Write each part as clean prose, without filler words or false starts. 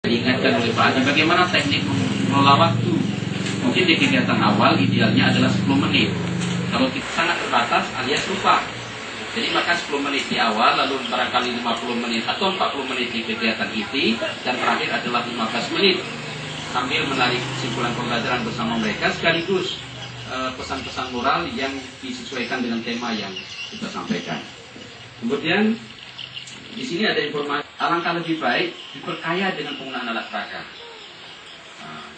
Diingatkan oleh Pak Adi bagaimana teknik mengelola waktu. Mungkin di kegiatan awal idealnya adalah 10 menit. Kalau kita sangat terbatas alias lupa. Jadi maka 10 menit di awal, lalu barangkali 50 menit atau 40 menit di kegiatan inti, dan terakhir adalah 15 menit. Sambil menarik kesimpulan pembelajaran bersama mereka, sekaligus pesan-pesan moral yang disesuaikan dengan tema yang kita sampaikan. Kemudian di sini ada informasi, alangkah lebih baik diperkaya dengan penggunaan alat peraga.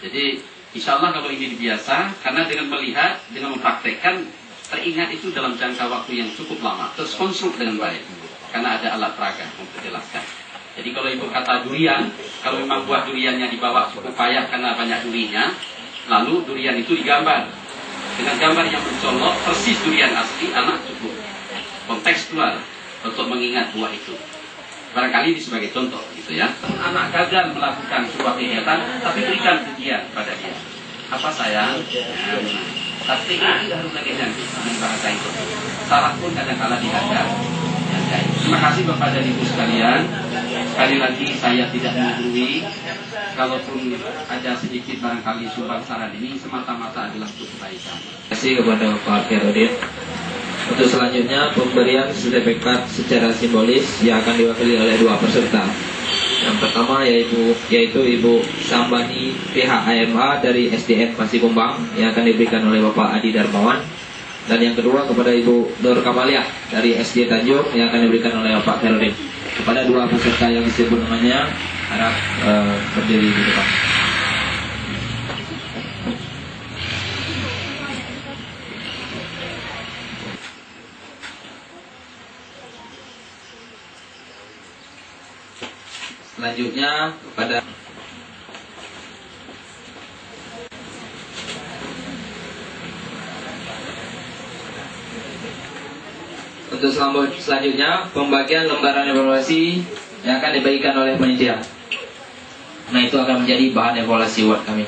Jadi insya Allah kalau ini biasa, karena dengan melihat, dengan mempraktekkan, teringat itu dalam jangka waktu yang cukup lama, terus konstruk dengan baik, karena ada alat peraga untuk jelaskan. Jadi kalau ibu kata durian, kalau memang buah duriannya di bawah cukup payah karena banyak durinya, lalu durian itu digambar dengan gambar yang mencolok persis durian asli, anak cukup kontekstual untuk mengingat buah itu. Barangkali ini sebagai contoh gitu ya. Anak gagal melakukan sebuah kegiatan, tapi berikan pujian pada dia. Apa sayang? Tapi itu harus lagi janji dengan bahasa itu. Salah pun kadang-kala dihargai. Terima kasih Bapak dan Ibu sekalian. Sekali lagi saya tidak menggurui. Kalaupun ada sedikit barangkali sumbang saran ini semata-mata adalah untuk kebaikan. Terima kasih kepada Pak Khairudin. Untuk selanjutnya pemberian sertifikat secara simbolis yang akan diwakili oleh dua peserta. Yang pertama yaitu Ibu Sambani PHAMA dari SDN Pasikumbang yang akan diberikan oleh Bapak Adi Darmawan. Dan yang kedua kepada Ibu Nur Kamaliah dari SD Tanjung yang akan diberikan oleh Bapak Khairudin. Kepada dua peserta yang disebut namanya, harap berdiri di depan. Selanjutnya kepada selanjutnya pembagian lembaran evaluasi yang akan dibagikan oleh panitia. Nah, itu akan menjadi bahan evaluasi buat kami.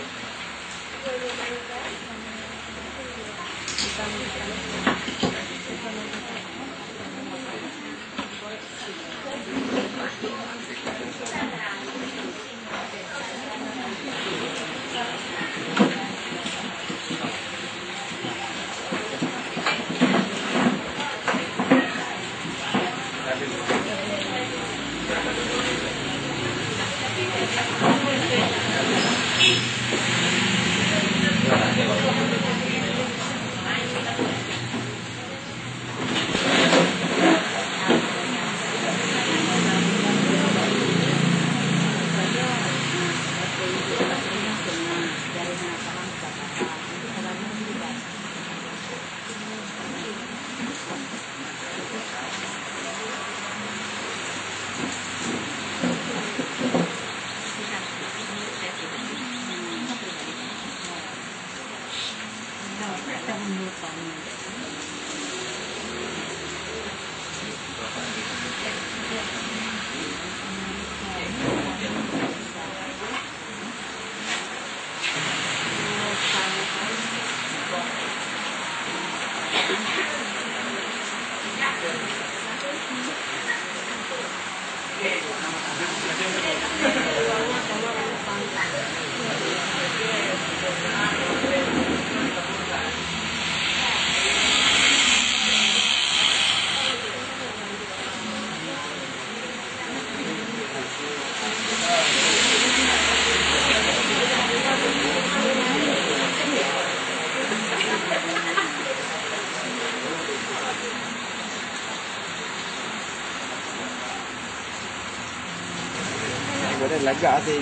Lagak thì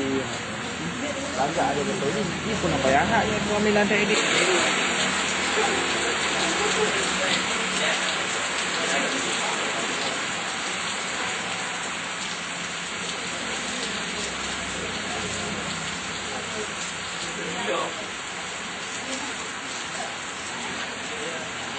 lagak ada betul ini pun apa yang hak yang 2 lantai ini.